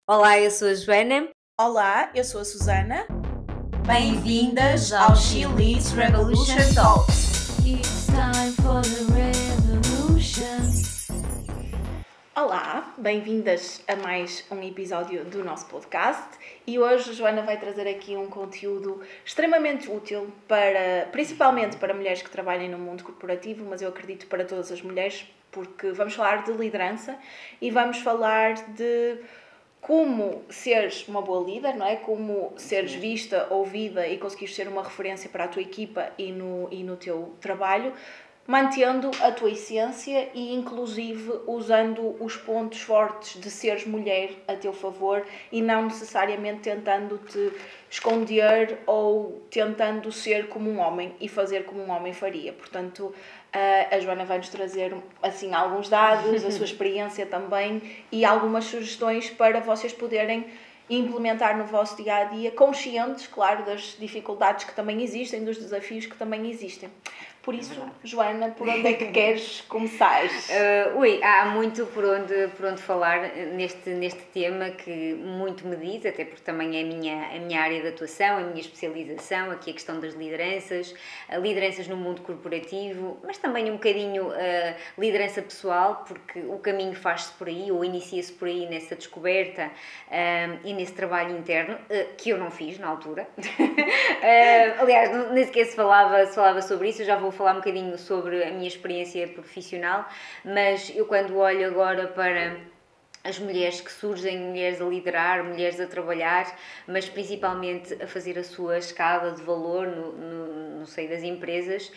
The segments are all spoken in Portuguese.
Olá, eu sou a Joana. Olá, eu sou a Susana. Bem-vindas ao She Leads Revolution Talks. It's time for the revolution. Olá, bem-vindas a mais um episódio do nosso podcast e hoje a Joana vai trazer aqui um conteúdo extremamente útil principalmente para mulheres que trabalhem no mundo corporativo, mas eu acredito para todas as mulheres, porque vamos falar de liderança e vamos falar de como seres uma boa líder, não é? Como seres vista, ouvida e conseguires ser uma referência para a tua equipa e no teu trabalho, mantendo a tua essência e inclusive usando os pontos fortes de seres mulher a teu favor e não necessariamente tentando-te esconder ou tentando ser como um homem e fazer como um homem faria. Portanto, a Joana vai-nos trazer assim alguns dados, a sua experiência também e algumas sugestões para vocês poderem implementar no vosso dia-a-dia, conscientes, claro, das dificuldades que também existem, dos desafios que também existem. Por isso, Joana, por onde é que queres começar? Há muito por onde falar neste tema que muito me diz, até porque também é a minha área de atuação, a minha especialização, aqui a questão das lideranças no mundo corporativo, mas também um bocadinho liderança pessoal, porque o caminho faz-se por aí, ou inicia-se por aí nessa descoberta e nesse trabalho interno, que eu não fiz na altura. Aliás, nem sequer se falava sobre isso, eu já vou falar um bocadinho sobre a minha experiência profissional, mas eu quando olho agora para as mulheres que surgem, mulheres a liderar, mulheres a trabalhar, mas principalmente a fazer a sua escada de valor no seio das empresas,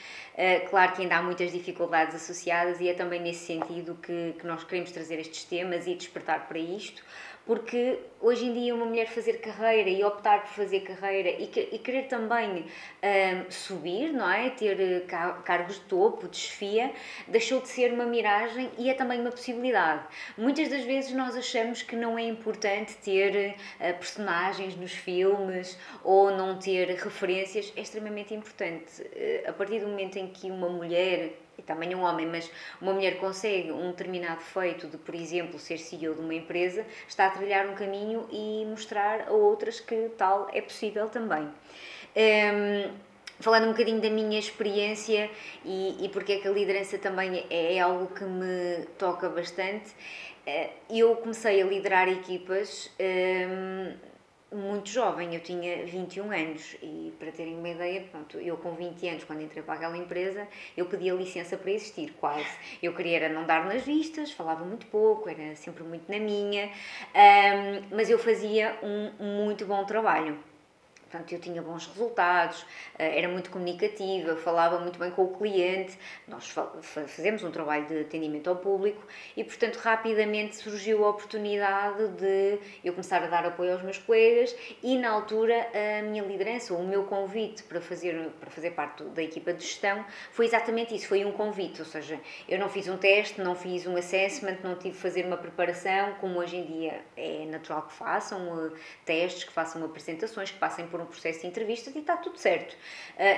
claro que ainda há muitas dificuldades associadas e é também nesse sentido que nós queremos trazer estes temas e despertar para isto, porque hoje em dia uma mulher fazer carreira e optar por fazer carreira e querer também subir, não é? Ter cargos de topo, de chefia, deixou de ser uma miragem e é também uma possibilidade. Muitas das vezes nós achamos que não é importante ter personagens nos filmes ou não ter referências, é extremamente importante. A partir do momento em que uma mulher, e também um homem, mas uma mulher consegue um determinado feito de, por exemplo, ser CEO de uma empresa, está a trilhar um caminho e mostrar a outras que tal é possível também. Falando um bocadinho da minha experiência e porque é que a liderança também é algo que me toca bastante, eu comecei a liderar equipas muito jovem, eu tinha 21 anos e para terem uma ideia, pronto, eu com 20 anos quando entrei para aquela empresa eu pedia licença para existir, quase. Eu queria era não dar nas vistas, falava muito pouco, era sempre muito na minha, mas eu fazia um muito bom trabalho. Portanto, eu tinha bons resultados, era muito comunicativa, falava muito bem com o cliente, nós fazemos um trabalho de atendimento ao público e, portanto, rapidamente surgiu a oportunidade de eu começar a dar apoio aos meus colegas e, na altura, a minha liderança, ou o meu convite para fazer parte da equipa de gestão foi exatamente isso, foi um convite, ou seja, eu não fiz um teste, não fiz um assessment, não tive de fazer uma preparação, como hoje em dia é natural que façam testes, que façam apresentações, que passem por um processo de entrevistas e está tudo certo.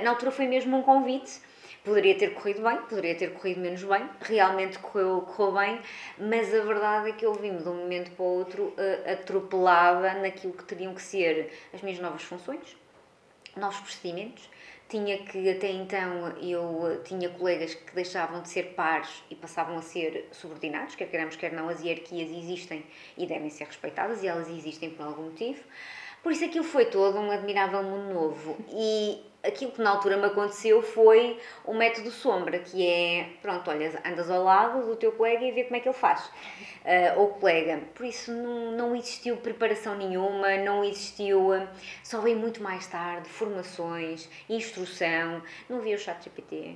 Na altura foi mesmo um convite, poderia ter corrido bem, poderia ter corrido menos bem, realmente correu bem, mas a verdade é que eu vi-me de um momento para o outro atropelada naquilo que teriam que ser as minhas novas funções, novos procedimentos. Tinha que, até então, eu tinha colegas que deixavam de ser pares e passavam a ser subordinados, quer queiramos, quer não, as hierarquias existem e devem ser respeitadas e elas existem por algum motivo. Por isso aquilo foi todo um admirável mundo novo e aquilo que na altura me aconteceu foi o método sombra, que é, pronto, olha, andas ao lado do teu colega e vê como é que ele faz, ou colega. Por isso não existiu preparação nenhuma, não existiu, só veio muito mais tarde, formações, instrução, não havia o ChatGPT,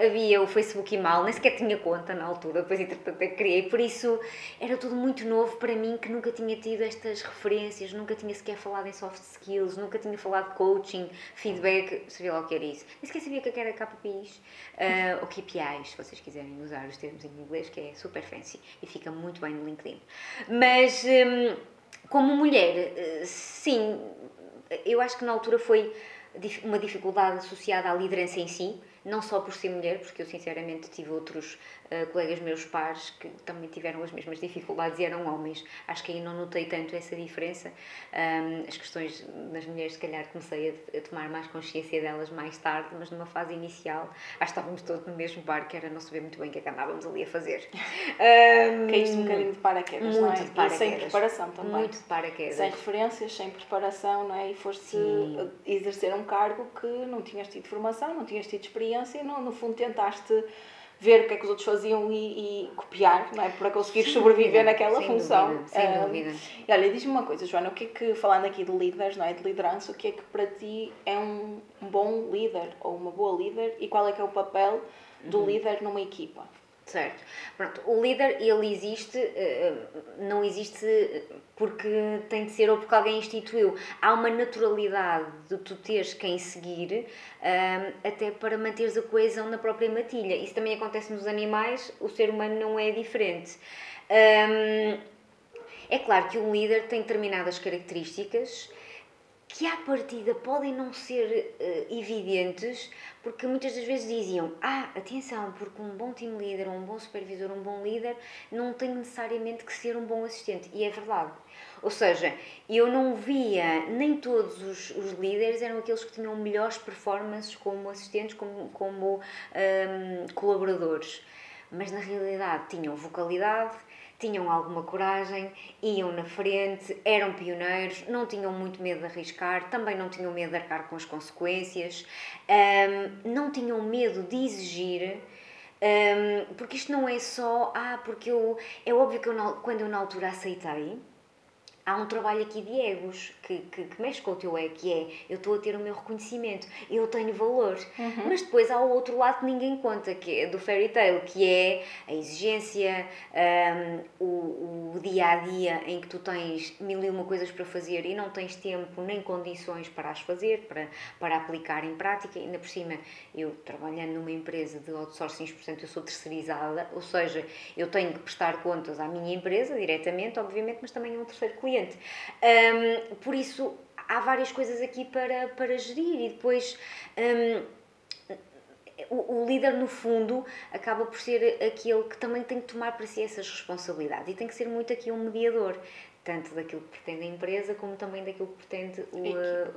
havia o Facebook e mal, nem sequer tinha conta na altura, depois entretanto é que criei, por isso era tudo muito novo para mim, que nunca tinha tido estas referências, nunca tinha sequer falado em soft skills, nunca tinha falado de coaching, feedback, sabia lá o que era isso. Nem sequer sabia o que era KPIs ou KPIs, se vocês quiserem usar os termos em inglês, que é super fancy e fica muito bem no LinkedIn. Mas, como mulher, sim, eu acho que na altura foi uma dificuldade associada à liderança em si, não só por ser mulher, porque eu sinceramente tive outros colegas meus pares que também tiveram as mesmas dificuldades e eram homens. Acho que aí não notei tanto essa diferença. As questões das mulheres, se calhar, comecei a tomar mais consciência delas mais tarde, mas numa fase inicial, acho que estávamos todos no mesmo bar, que era não saber muito bem o que é que andávamos ali a fazer. Caíste um bocadinho de paraquedas, muito não é? de paraquedas. E sem preparação também. Muito de paraquedas. Sem referências, sem preparação, não é? E foste exercer um cargo que não tinhas tido formação, não tinhas tido experiência e no fundo tentaste ver o que é que os outros faziam e copiar, não é? Para conseguir sobreviver naquela função. Sem dúvida. E olha, diz-me uma coisa, Joana, o que é que, falando aqui de líderes, não é? De liderança, o que é que para ti é um bom líder ou uma boa líder e qual é que é o papel do líder numa equipa? Certo. Pronto, o líder, ele existe, não existe porque tem de ser ou porque alguém instituiu. Há uma naturalidade de tu teres quem seguir, até para manteres a coesão na própria matilha. Isso também acontece nos animais, o ser humano não é diferente. É claro que um líder tem determinadas características que à partida podem não ser evidentes, porque muitas das vezes diziam, atenção, porque um bom team leader, um bom supervisor, um bom líder, não tem necessariamente que ser um bom assistente. E é verdade. Ou seja, eu não via, nem todos os líderes eram aqueles que tinham melhores performances como assistentes, como colaboradores. Mas na realidade tinham vocalidade, tinham alguma coragem, iam na frente, eram pioneiros, não tinham muito medo de arriscar, também não tinham medo de arcar com as consequências, não tinham medo de exigir, porque isto não é só, porque é óbvio que quando eu na altura aceitei, há um trabalho aqui de egos que mexe com o teu ego, que é, eu estou a ter o meu reconhecimento, eu tenho valor. Mas depois há o outro lado que ninguém conta, que é do fairy tale, que é a exigência, o dia-a-dia em que tu tens mil e uma coisas para fazer e não tens tempo nem condições para as fazer, para aplicar em prática. Ainda por cima, eu trabalhando numa empresa de outsourcing, portanto eu sou terceirizada, ou seja, eu tenho que prestar contas à minha empresa diretamente, obviamente, mas também a um terceiro cliente. Por isso, há várias coisas aqui para gerir e depois o líder, no fundo, acaba por ser aquele que também tem que tomar para si essas responsabilidades e tem que ser muito aqui um mediador, tanto daquilo que pretende a empresa como também daquilo que pretende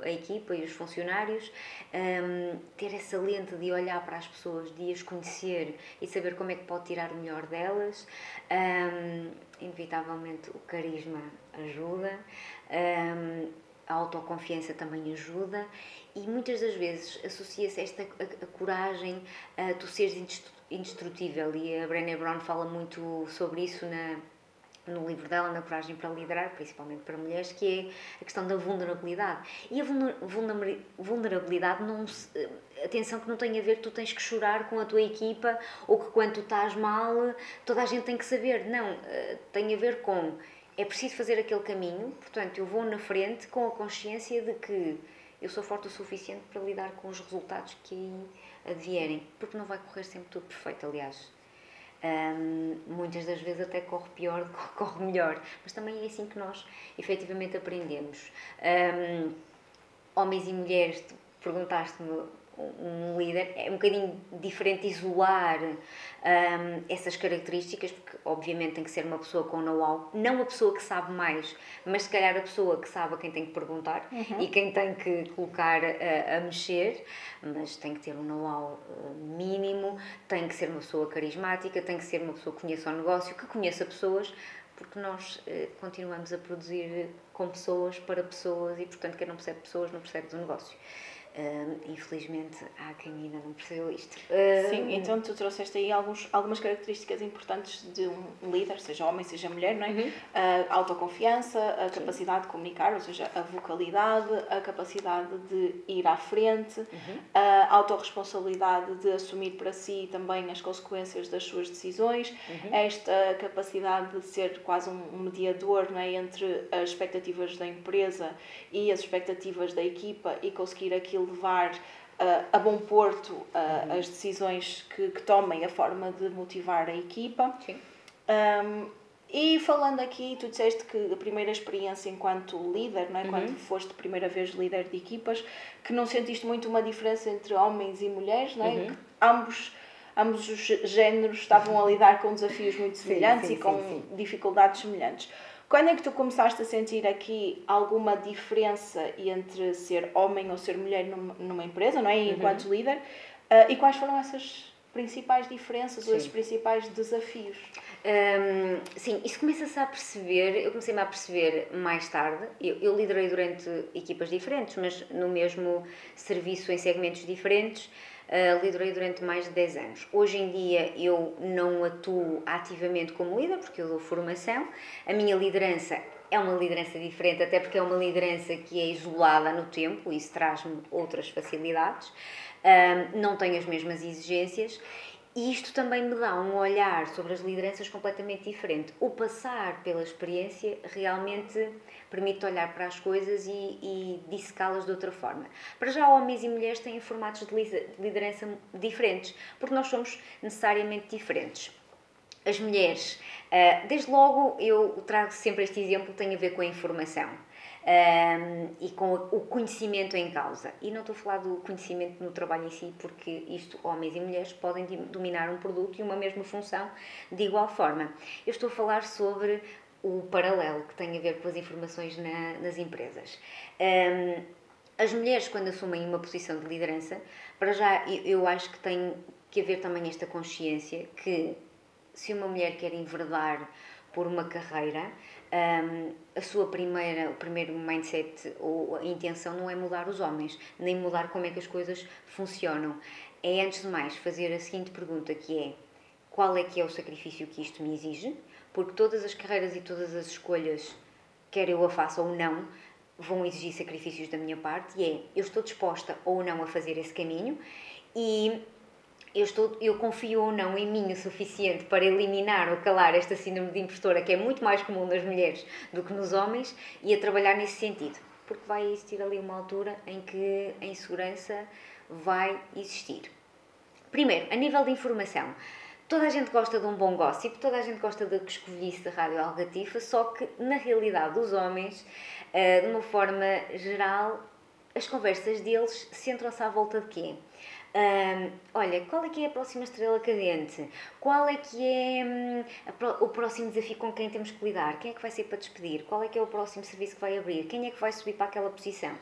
a equipa e os funcionários, ter essa lente de olhar para as pessoas, de as conhecer e saber como é que pode tirar o melhor delas. Inevitavelmente o carisma ajuda, a autoconfiança também ajuda e muitas das vezes associa-se a coragem a tu seres indestrutível, e a Brené Brown fala muito sobre isso no livro dela, na Coragem para Liderar, principalmente para mulheres, que é a questão da vulnerabilidade. E a vulnerabilidade, atenção, que não tem a ver que tu tens que chorar com a tua equipa ou que quando tu estás mal toda a gente tem que saber. Não, tem a ver com, é preciso fazer aquele caminho, portanto eu vou na frente com a consciência de que eu sou forte o suficiente para lidar com os resultados que aí advierem, porque não vai correr sempre tudo perfeito, aliás. Muitas das vezes até corre pior do que corre melhor, mas também é assim que nós efetivamente aprendemos. Homens e mulheres, perguntaste-me, um líder é um bocadinho diferente isolar essas características, porque obviamente tem que ser uma pessoa com know-how, não a pessoa que sabe mais, mas se calhar a pessoa que sabe a quem tem que perguntar e quem tem que colocar a mexer, mas tem que ter um know-how mínimo, tem que ser uma pessoa carismática, tem que ser uma pessoa que conheça o negócio, que conheça pessoas, porque nós continuamos a produzir com pessoas, para pessoas, e portanto quem não percebe pessoas não percebe do negócio. Infelizmente há quem ainda não percebeu isto. Sim, então tu trouxeste aí algumas características importantes de um líder, seja homem, seja mulher, não é? A autoconfiança, a capacidade de comunicar, ou seja, a vocalidade, a capacidade de ir à frente, a autorresponsabilidade de assumir para si também as consequências das suas decisões, esta capacidade de ser quase um mediador, não é? Entre as expectativas da empresa e as expectativas da equipa e conseguir aquilo levar a bom porto as decisões que tomem, a forma de motivar a equipa. E falando aqui, tu disseste que a primeira experiência enquanto líder, não é? Quando foste a primeira vez líder de equipas, que não sentiste muito uma diferença entre homens e mulheres, não é? Que ambos os géneros estavam a lidar com desafios muito semelhantes e com dificuldades semelhantes. Quando é que tu começaste a sentir aqui alguma diferença entre ser homem ou ser mulher numa empresa, não é? Enquanto líder, e quais foram essas principais diferenças ou esses principais desafios? Sim, isso começa-se a perceber, eu comecei-me a perceber mais tarde. Eu liderei durante equipas diferentes, mas no mesmo serviço em segmentos diferentes. Liderei durante mais de 10 anos. Hoje em dia eu não atuo ativamente como líder, porque eu dou formação. A minha liderança é uma liderança diferente, até porque é uma liderança que é isolada no tempo, isso traz-me outras facilidades. Não tenho as mesmas exigências. E isto também me dá um olhar sobre as lideranças completamente diferente. O passar pela experiência realmente permite olhar para as coisas e dissecá-las de outra forma. Para já, homens e mulheres têm formatos de liderança diferentes, porque nós somos necessariamente diferentes. As mulheres, desde logo, eu trago sempre este exemplo, tem a ver com a informação. E com o conhecimento em causa. E não estou a falar do conhecimento no trabalho em si, porque isto, homens e mulheres podem dominar um produto e uma mesma função de igual forma. Eu estou a falar sobre o paralelo que tem a ver com as informações nas empresas. As mulheres, quando assumem uma posição de liderança, para já eu acho que tem que haver também esta consciência que se uma mulher quer enverdar por uma carreira, o primeiro mindset ou a intenção não é mudar os homens, nem mudar como é que as coisas funcionam. É, antes de mais, fazer a seguinte pergunta, que é: qual é que é o sacrifício que isto me exige? Porque todas as carreiras e todas as escolhas, quer eu a faça ou não, vão exigir sacrifícios da minha parte, e eu estou disposta ou não a fazer esse caminho, e eu confio ou não em mim o suficiente para eliminar ou calar esta síndrome de impostora, que é muito mais comum nas mulheres do que nos homens, e a trabalhar nesse sentido. Porque vai existir ali uma altura em que a insegurança vai existir. Primeiro, a nível de informação. Toda a gente gosta de um bom gossip, toda a gente gosta da coscovilhice da rádio algatifa, só que, na realidade, os homens, de uma forma geral, as conversas deles centram-se à volta de quê? Olha, qual é que é a próxima estrela cadente? Qual é que é o próximo desafio com quem temos que lidar? Quem é que vai ser para despedir? Qual é que é o próximo serviço que vai abrir? Quem é que vai subir para aquela posição?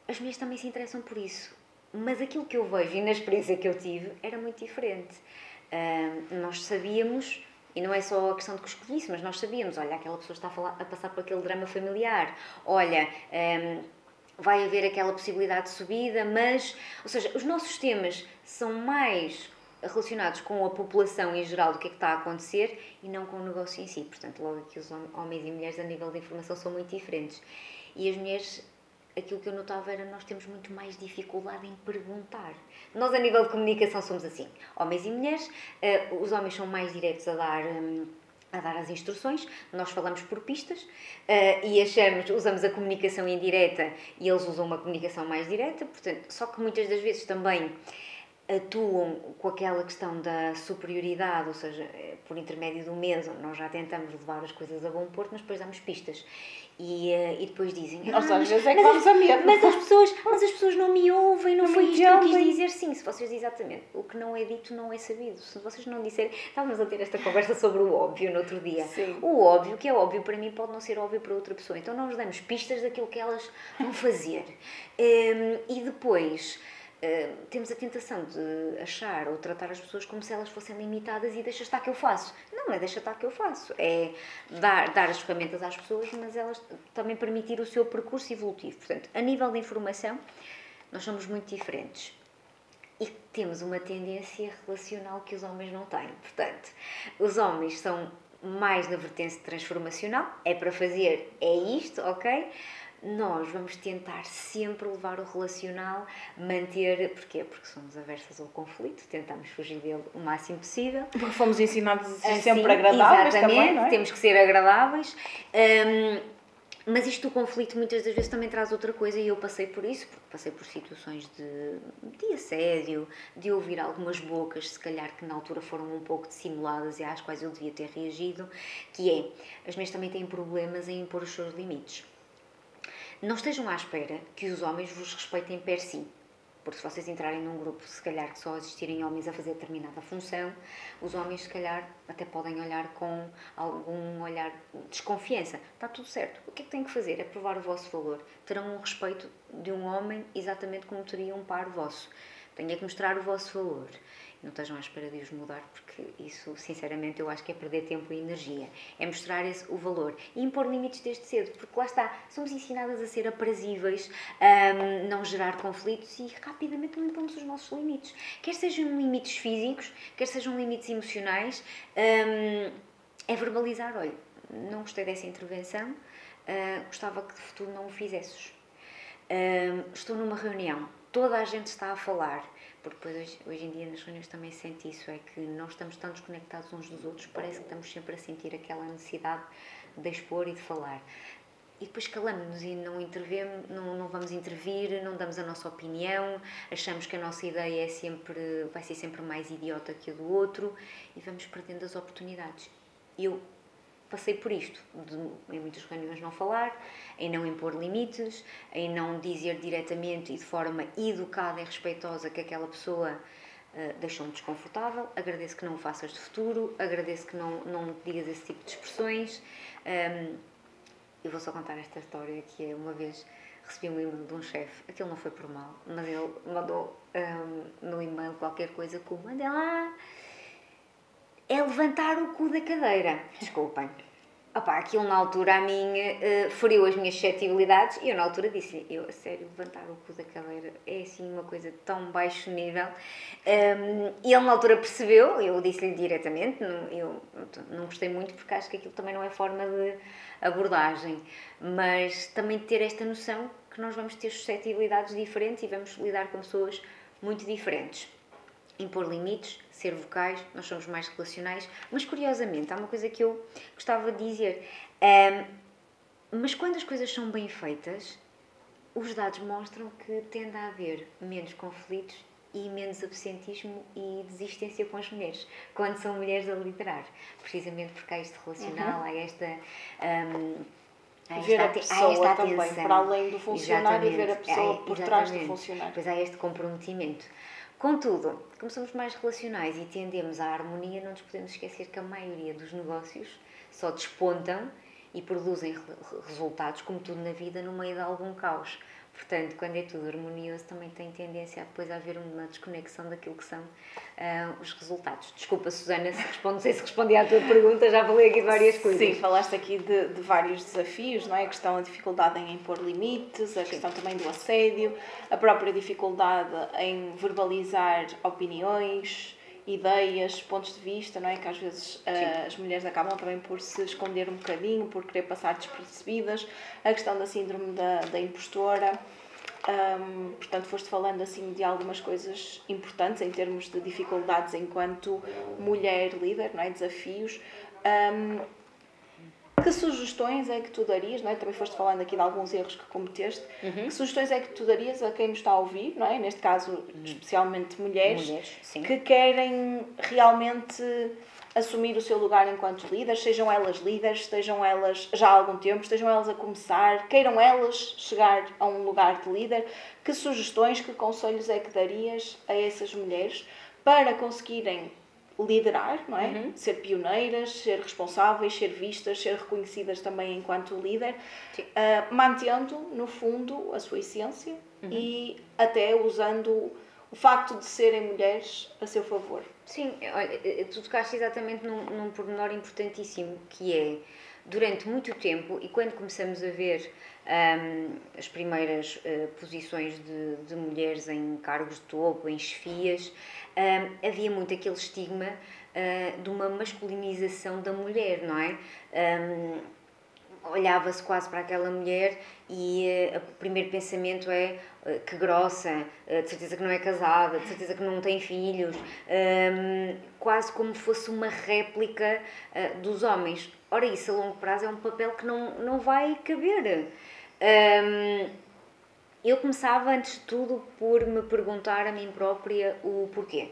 As mulheres também se interessam por isso, mas aquilo que eu vejo e na experiência que eu tive era muito diferente. Nós sabíamos, e não é só a questão de coscovilhice, mas nós sabíamos, olha, aquela pessoa está a passar por aquele drama familiar, olha, vai haver aquela possibilidade de subida, mas... Ou seja, os nossos temas são mais relacionados com a população em geral do que é que está a acontecer e não com o negócio em si. Portanto, logo aqui os homens e mulheres a nível de informação são muito diferentes. E as mulheres, aquilo que eu notava era nós temos muito mais dificuldade em perguntar. Nós, a nível de comunicação, somos assim. Homens e mulheres, os homens são mais diretos a dar as instruções, nós falamos por pistas e usamos a comunicação indireta e eles usam uma comunicação mais direta, portanto, só que muitas das vezes também atuam com aquela questão da superioridade, ou seja, por intermédio do medo, nós já tentamos levar as coisas a bom porto, mas depois damos pistas. E depois dizem... Nós às vezes é que vamos a medo. Mas as pessoas não me ouvem, não foi isto que eu quis dizer. Sim, se vocês dizem exatamente, o que não é dito não é sabido. Se vocês não disserem... Estávamos a ter esta conversa sobre o óbvio no outro dia. Sim. O óbvio, que é óbvio para mim, pode não ser óbvio para outra pessoa. Então nós damos pistas daquilo que elas vão fazer. E depois... temos a tentação de achar ou tratar as pessoas como se elas fossem limitadas e deixa estar que eu faço. Não é deixa estar que eu faço, é dar as ferramentas às pessoas, mas elas também permitir o seu percurso evolutivo. Portanto, a nível de informação, nós somos muito diferentes. E temos uma tendência relacional que os homens não têm. Portanto, os homens são mais na vertente transformacional, é para fazer, é isto, ok? Nós vamos tentar sempre levar o relacional, manter... Porquê? Porque somos aversas ao conflito, tentamos fugir dele o máximo possível. Porque fomos ensinados a ser sempre agradáveis também, não é? Temos que ser agradáveis. Mas isto do conflito muitas das vezes também traz outra coisa e eu passei por isso, porque passei por situações de assédio, de ouvir algumas bocas, se calhar que na altura foram um pouco dissimuladas e às quais eu devia ter reagido, que é, as mulheres também têm problemas em impor os seus limites. Não estejam à espera que os homens vos respeitem per si. Porque se vocês entrarem num grupo, se calhar, que só existirem homens a fazer determinada função, os homens, se calhar, até podem olhar com algum olhar de desconfiança. Está tudo certo. O que é que têm que fazer? É provar o vosso valor. Terão um respeito de um homem exatamente como teriam um par vosso. Têm que mostrar o vosso valor. Não estejam à espera de os mudar, porque isso, sinceramente, eu acho que é perder tempo e energia. É mostrar o valor e impor limites desde cedo, porque lá está, somos ensinadas a ser aprazíveis, a não gerar conflitos e rapidamente não impomos os nossos limites. Quer sejam limites físicos, quer sejam limites emocionais, é verbalizar, olha, não gostei dessa intervenção, gostava que de futuro não o fizesses. Estou numa reunião, toda a gente está a falar, porque depois hoje em dia nas reuniões também se sente isso, é que nós estamos tão desconectados uns dos outros, parece que estamos sempre a sentir aquela necessidade de expor e de falar. E depois calamos-nos e não intervemos, não vamos intervir, não damos a nossa opinião, achamos que a nossa ideia vai ser sempre mais idiota que a do outro e vamos perdendo as oportunidades. Eu passei por isto, em muitas reuniões não falar, em não impor limites, em não dizer diretamente e de forma educada e respeitosa que aquela pessoa deixou-me desconfortável. Agradeço que não o faças de futuro, agradeço que não digas esse tipo de expressões. Eu vou só contar esta história, que é uma vez recebi um e-mail de um chefe, aquilo não foi por mal, mas ele mandou no e-mail qualquer coisa como, anda lá, é levantar o cu da cadeira. Desculpem. Opa, aquilo na altura a mim feriu as minhas suscetibilidades e eu na altura disse, eu a sério, levantar o cu da cadeira é assim uma coisa tão baixo nível. E ele na altura percebeu, eu disse-lhe diretamente, eu não gostei muito porque acho que aquilo também não é forma de abordagem, mas também ter esta noção que nós vamos ter suscetibilidades diferentes e vamos lidar com pessoas muito diferentes. Impor limites, ser vocais, nós somos mais relacionais, mas curiosamente, há uma coisa que eu gostava de dizer, mas quando as coisas são bem feitas, os dados mostram que tende a haver menos conflitos e menos absentismo e desistência com as mulheres, quando são mulheres a liderar, precisamente porque há este relacional, há esta... ver a pessoa também, para além do funcionário, exatamente, ver a pessoa por trás do funcionário. Pois há este comprometimento. Contudo, como somos mais relacionais e tendemos à harmonia, não nos podemos esquecer que a maioria dos negócios só despontam e produzem resultados, como tudo na vida, no meio de algum caos. Portanto, quando é tudo harmonioso, também tem tendência a depois haver uma desconexão daquilo que são os resultados. Desculpa, Susana, não sei se respondi à tua pergunta, já falei aqui de várias coisas. Sim, falaste aqui de vários desafios, não é? A questão da dificuldade em impor limites, a questão também do assédio, a própria dificuldade em verbalizar opiniões, ideias, pontos de vista, não é? Que às vezes as mulheres acabam também por se esconder um bocadinho, por querer passar despercebidas, a questão da síndrome da impostora. Portanto, foste falando assim de algumas coisas importantes em termos de dificuldades enquanto mulher líder, não é? Desafios. Que sugestões é que tu darias, não é? Também foste falando aqui de alguns erros que cometeste. Que sugestões é que tu darias a quem nos está a ouvir, não é? Neste caso, especialmente mulheres que querem realmente assumir o seu lugar enquanto líderes, sejam elas líderes, estejam elas já há algum tempo, estejam elas a começar, queiram elas chegar a um lugar de líder. Que sugestões, que conselhos é que darias a essas mulheres para conseguirem liderar, não é? Ser pioneiras, ser responsáveis, ser vistas, ser reconhecidas também enquanto líder, mantendo, no fundo, a sua essência e até usando o facto de serem mulheres a seu favor. Sim, olha, tu tocaste exatamente num pormenor importantíssimo, que é, durante muito tempo, e quando começamos a ver as primeiras posições de mulheres em cargos de topo, em chefias, havia muito aquele estigma de uma masculinização da mulher, não é? Olhava-se quase para aquela mulher e o primeiro pensamento é que grossa, de certeza que não é casada, de certeza que não tem filhos, quase como fosse uma réplica dos homens. Ora, isso a longo prazo é um papel que não vai caber. Eu começava, antes de tudo, por me perguntar a mim própria o porquê.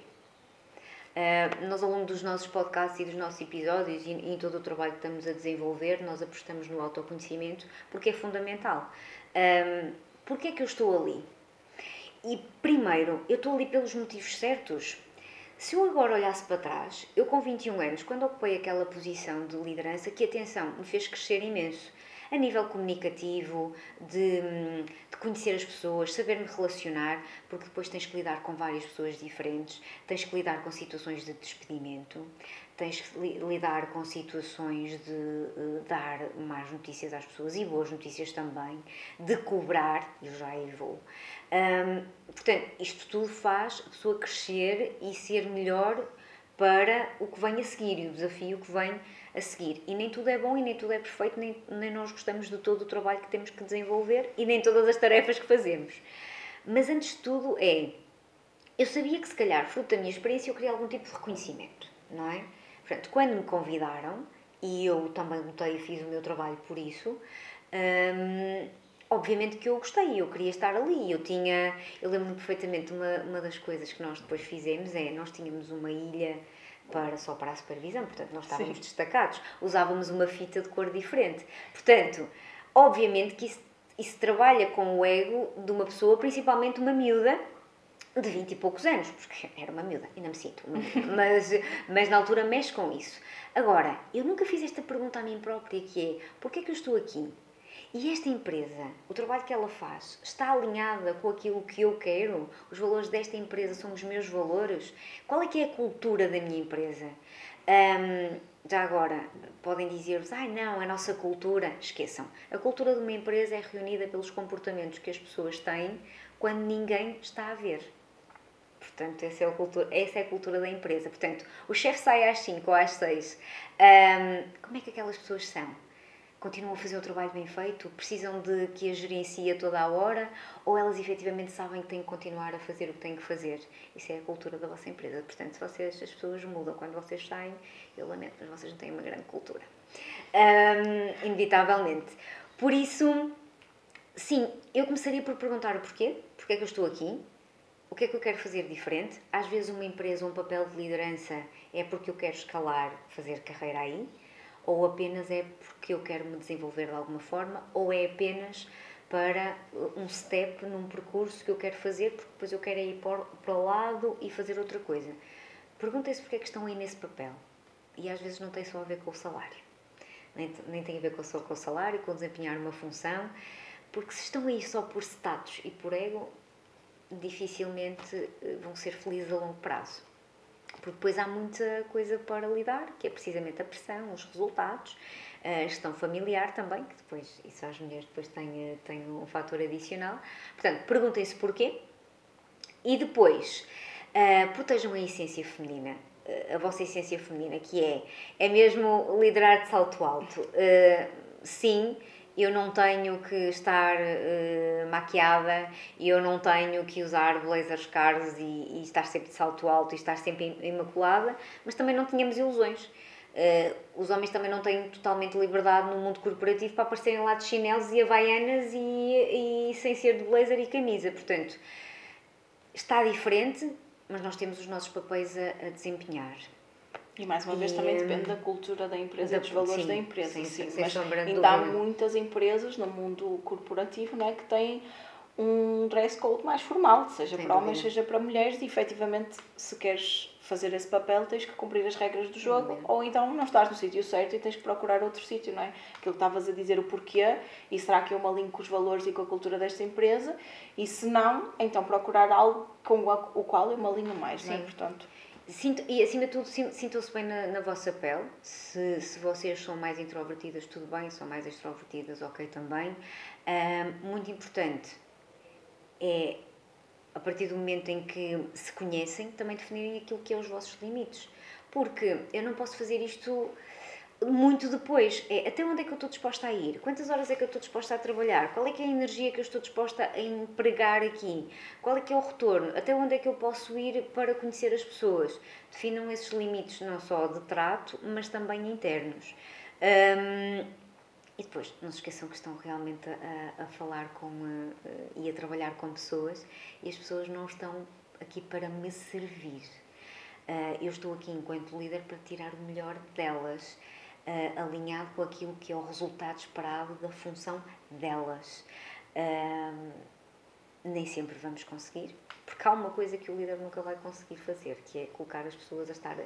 Nós, ao longo dos nossos podcasts e dos nossos episódios e em todo o trabalho que estamos a desenvolver, nós apostamos no autoconhecimento porque é fundamental. Porquê é que eu estou ali? E, primeiro, eu estou ali pelos motivos certos. Se eu agora olhasse para trás, eu com 21 anos, quando ocupei aquela posição de liderança, que, atenção, me fez crescer imenso. A nível comunicativo, de conhecer as pessoas, saber me relacionar, porque depois tens que lidar com várias pessoas diferentes, tens que lidar com situações de despedimento, tens que lidar com situações de dar más notícias às pessoas e boas notícias também, de cobrar, eu já aí vou. Portanto, isto tudo faz a pessoa crescer e ser melhor para o que vem a seguir e o desafio que vem a seguir. E nem tudo é bom e nem tudo é perfeito, nem nós gostamos de todo o trabalho que temos que desenvolver e nem todas as tarefas que fazemos. Mas antes de tudo eu sabia que se calhar, fruto da minha experiência, eu queria algum tipo de reconhecimento, não é? Portanto, quando me convidaram, e eu também lutei e fiz o meu trabalho por isso, obviamente que eu gostei, eu queria estar ali. Eu lembro-me perfeitamente, uma das coisas que nós depois fizemos nós tínhamos uma ilha só para a supervisão, portanto nós estávamos destacados, usávamos uma fita de cor diferente. Portanto, obviamente que isso trabalha com o ego de uma pessoa, principalmente uma miúda de 20 e poucos anos, porque era uma miúda, ainda me sinto, mas na altura mexe com isso. Agora, eu nunca fiz esta pergunta a mim própria, que é, porquê é que eu estou aqui? E esta empresa, o trabalho que ela faz, está alinhada com aquilo que eu quero? Os valores desta empresa são os meus valores? Qual é que é a cultura da minha empresa? Já agora, podem dizer-vos, não, a nossa cultura... Esqueçam, a cultura de uma empresa é reunida pelos comportamentos que as pessoas têm quando ninguém está a ver. Portanto, essa é a cultura da empresa. Portanto, o chefe sai às 5 ou às 6. Como é que aquelas pessoas são? Continuam a fazer o trabalho bem feito? Precisam de que a gerencie a toda a hora? Ou elas efetivamente sabem que têm que continuar a fazer o que têm que fazer? Isso é a cultura da vossa empresa. Portanto, se as pessoas mudam quando vocês saem, eu lamento, mas vocês não têm uma grande cultura. Inevitavelmente. Por isso, sim, eu começaria por perguntar o porquê. Porquê é que eu estou aqui? O que é que eu quero fazer diferente? Às vezes uma empresa, um papel de liderança é porque eu quero escalar, fazer carreira aí, ou apenas é porque eu quero me desenvolver de alguma forma, ou é apenas para um step num percurso que eu quero fazer, porque depois eu quero ir para o lado e fazer outra coisa. Perguntem-se porque é que estão aí nesse papel. E às vezes não tem só a ver com o salário. Nem tem a ver só com o salário, com desempenhar uma função, porque se estão aí só por status e por ego, dificilmente vão ser felizes a longo prazo. Porque depois há muita coisa para lidar, que é precisamente a pressão, os resultados, a gestão familiar também, que depois, isso às mulheres depois tem um fator adicional. Portanto, perguntem-se porquê e depois protejam a essência feminina, a vossa essência feminina, que é mesmo liderar de salto alto. Sim, eu não tenho que estar maquiada, eu não tenho que usar blazers caros e estar sempre de salto alto e estar sempre imaculada, mas também não tínhamos ilusões. Os homens também não têm totalmente liberdade no mundo corporativo para aparecerem lá de chinelos e havaianas e sem ser de blazer e camisa. Portanto, está diferente, mas nós temos os nossos papéis a desempenhar. E mais uma vez também depende da cultura da empresa e dos valores da empresa. Sim, mas ainda há muitas empresas no mundo corporativo, não é, que têm um dress code mais formal, seja para homens, seja para mulheres, e efetivamente se queres fazer esse papel tens que cumprir as regras do jogo, ou então não estás no sítio certo e tens que procurar outro sítio, não é? Aquilo que estavas a dizer, o porquê, e será que eu me alinho com os valores e com a cultura desta empresa, e se não, então procurar algo com o qual eu me alinho mais, não é? Portanto... E acima de tudo, sintam-se bem na vossa pele. Se vocês são mais introvertidas, tudo bem. São mais extrovertidas, ok também. Muito importante é, a partir do momento em que se conhecem, também definirem aquilo que é os vossos limites. Porque eu não posso fazer isto muito depois. Até onde é que eu estou disposta a ir? Quantas horas é que eu estou disposta a trabalhar? Qual é que é a energia que eu estou disposta a empregar aqui? Qual é que é o retorno? Até onde é que eu posso ir para conhecer as pessoas? Definam esses limites não só de trato, mas também internos. E depois, não se esqueçam que estão realmente a falar e a trabalhar com pessoas, e as pessoas não estão aqui para me servir. Eu estou aqui enquanto líder para tirar o melhor delas, alinhado com aquilo que é o resultado esperado da função delas. Nem sempre vamos conseguir, porque há uma coisa que o líder nunca vai conseguir fazer, que é colocar as pessoas a estar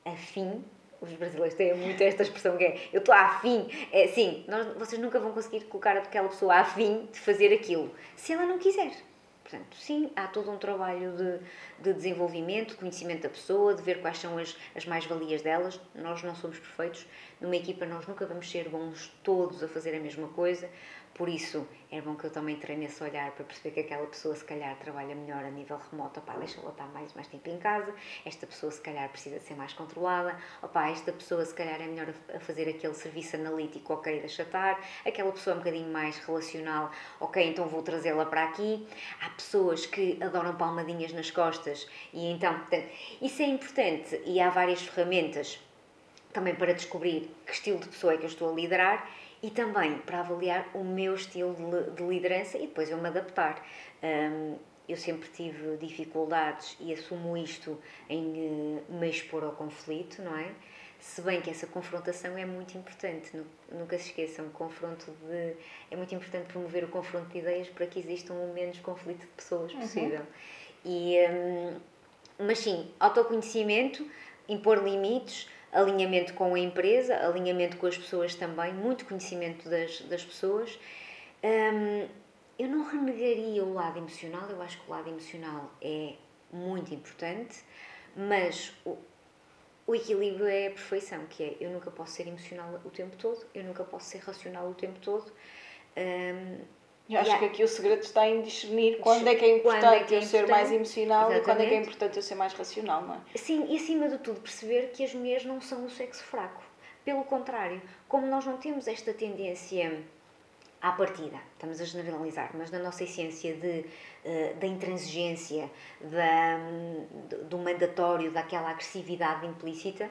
afim. Os brasileiros têm muito esta expressão que é eu estou afim. Sim, vocês nunca vão conseguir colocar aquela pessoa afim de fazer aquilo, se ela não quiser. Portanto, sim, há todo um trabalho de desenvolvimento, de conhecimento da pessoa, de ver quais são as mais-valias delas. Nós não somos perfeitos. Numa equipa nós nunca vamos ser bons todos a fazer a mesma coisa. Por isso, é bom que eu também treine esse olhar para perceber que aquela pessoa se calhar trabalha melhor a nível remoto. Opá, deixa-la estar mais tempo em casa. Esta pessoa se calhar precisa ser mais controlada. Opá, esta pessoa se calhar é melhor a fazer aquele serviço analítico, ok, deixa estar. Aquela pessoa é um bocadinho mais relacional, ok, então vou trazê-la para aqui. Há pessoas que adoram palmadinhas nas costas e então, portanto, isso é importante e há várias ferramentas também para descobrir que estilo de pessoa é que eu estou a liderar e também para avaliar o meu estilo de liderança e depois eu me adaptar. Eu sempre tive dificuldades e assumo isto em me expor ao conflito, não é? Se bem que essa confrontação é muito importante, nunca se esqueçam, é muito importante promover o confronto de ideias para que exista o menos conflito de pessoas possível. Mas sim, autoconhecimento, impor limites, alinhamento com a empresa, alinhamento com as pessoas também, muito conhecimento das pessoas. Eu não renegaria o lado emocional, eu acho que o lado emocional é muito importante, mas o equilíbrio é a perfeição, que é eu nunca posso ser emocional o tempo todo, eu nunca posso ser racional o tempo todo. Eu acho que aqui o segredo está em discernir quando é que é importante eu ser mais emocional e quando é que é importante eu ser mais racional, não é? Sim, e acima de tudo perceber que as mulheres não são o sexo fraco. Pelo contrário, como nós não temos esta tendência à partida, estamos a generalizar, mas na nossa essência da intransigência, do mandatório, daquela agressividade implícita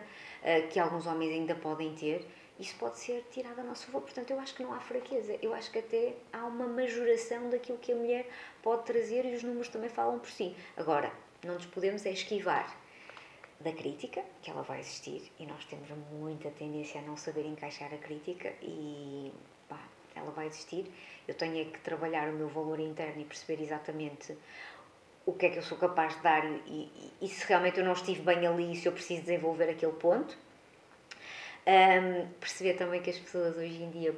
que alguns homens ainda podem ter, isso pode ser tirado a nosso favor. Portanto, eu acho que não há fraqueza. Eu acho que até há uma majoração daquilo que a mulher pode trazer e os números também falam por si. Agora, não nos podemos esquivar da crítica, que ela vai existir, e nós temos muita tendência a não saber encaixar a crítica e ela vai existir. Eu tenho que trabalhar o meu valor interno e perceber exatamente o que é que eu sou capaz de dar e se realmente eu não estive bem ali e se eu preciso desenvolver aquele ponto. Perceber também que as pessoas hoje em dia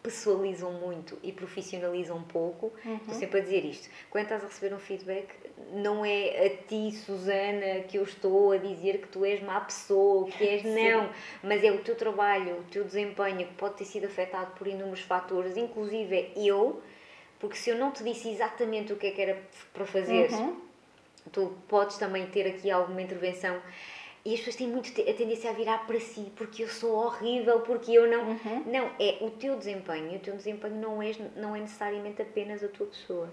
pessoalizam muito e profissionalizam pouco. Estou sempre a dizer isto. Quando estás a receber um feedback, não é a ti, Susana, que eu estou a dizer que tu és má pessoa, que és não, mas é o teu trabalho, o teu desempenho que pode ter sido afetado por inúmeros fatores, inclusive porque se eu não te disse exatamente o que é que era para fazer, tu podes também ter aqui alguma intervenção. E as pessoas têm muito a tendência a virar para si, porque eu sou horrível, porque eu não... Não, é o teu desempenho. E o teu desempenho não é necessariamente apenas a tua pessoa.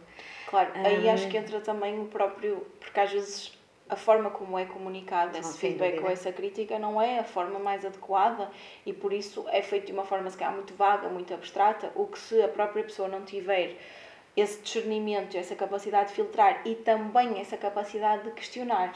Claro, aí acho que entra também o próprio... Porque às vezes a forma como é comunicado esse feedback ou essa crítica não é a forma mais adequada e por isso é feito de uma forma se calhar muito vaga, muito abstrata, o que se a própria pessoa não tiver esse discernimento, essa capacidade de filtrar e também essa capacidade de questionar.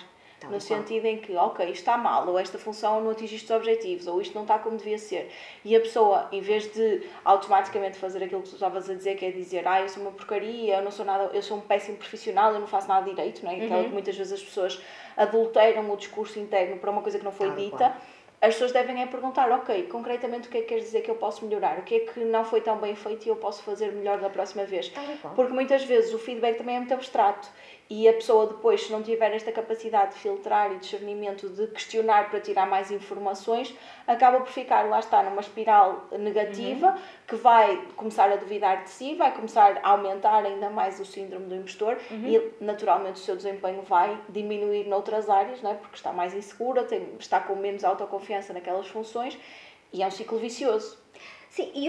No sentido em que, ok, isto está mal, ou esta função não atinge estes objetivos, ou isto não está como devia ser. E a pessoa, em vez de automaticamente fazer aquilo que tu estavas a dizer, que é dizer, eu sou uma porcaria, eu não sou nada, eu sou um péssimo profissional, eu não faço nada direito, não é? Aquela que muitas vezes as pessoas adulteram o discurso interno para uma coisa que não foi dita. As pessoas devem perguntar, ok, concretamente o que é que queres dizer que eu posso melhorar? O que é que não foi tão bem feito e eu posso fazer melhor da próxima vez? Porque muitas vezes o feedback também é muito abstrato e a pessoa depois, se não tiver esta capacidade de filtrar e discernimento de questionar para tirar mais informações, acaba por ficar, lá está, numa espiral negativa que vai começar a duvidar de si, vai começar a aumentar ainda mais o síndrome do impostor e naturalmente o seu desempenho vai diminuir noutras áreas, não é? Porque está mais insegura, está com menos autoconfiança naquelas funções e é um ciclo vicioso. Sim, e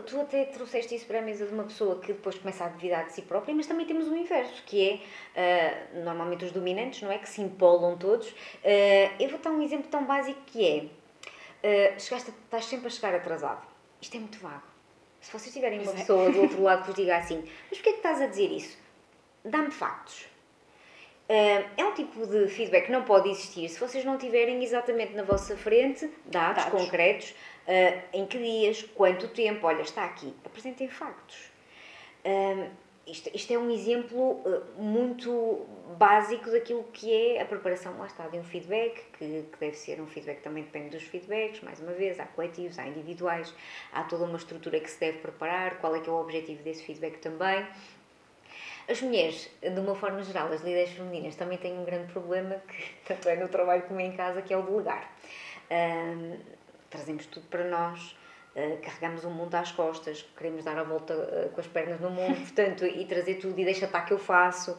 tu até trouxeste isso para a mesa de uma pessoa que depois começa a duvidar de si própria, mas também temos o inverso, que é, normalmente os dominantes, não é? Que se empolam todos. Eu vou dar um exemplo tão básico que é, estás sempre a chegar atrasado. Isto é muito vago. Se vocês tiverem uma pessoa do outro lado que vos diga assim, mas porquê é que estás a dizer isso? Dá-me factos. É um tipo de feedback que não pode existir se vocês não tiverem exatamente na vossa frente dados. Concretos, em que dias, quanto tempo, olha, está aqui, apresentem factos. Isto é um exemplo muito básico daquilo que é a preparação, lá está, de um feedback, que deve ser um feedback, também depende dos feedbacks, mais uma vez, há coletivos, há individuais, há toda uma estrutura que se deve preparar, qual é que é o objetivo desse feedback também. As mulheres, de uma forma geral, as líderes femininas, também têm um grande problema, que tanto é no trabalho como em casa, que é o delegar. Trazemos tudo para nós, carregamos o mundo às costas, queremos dar a volta com as pernas no mundo, portanto, e trazer tudo e deixa estar que eu faço.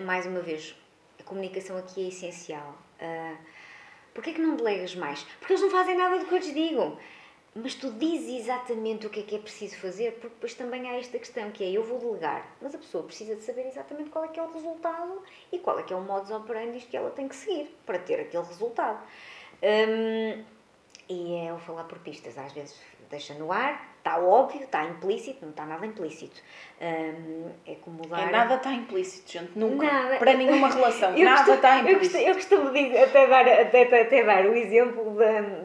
Mais uma vez, a comunicação aqui é essencial. Porquê é que não delegas mais? Porque eles não fazem nada do que eu lhes digo. Mas tu dizes exatamente o que é preciso fazer, porque depois também há esta questão, que é, eu vou delegar, mas a pessoa precisa de saber exatamente qual é que é o resultado e qual é que é o modus operandi que ela tem que seguir para ter aquele resultado. E é o falar por pistas, às vezes deixa no ar, está óbvio, está implícito, não está nada implícito. É como mudar... Nada está implícito, gente, nunca. Nada. Para nenhuma relação, nada está implícito. Eu costumo até dar o exemplo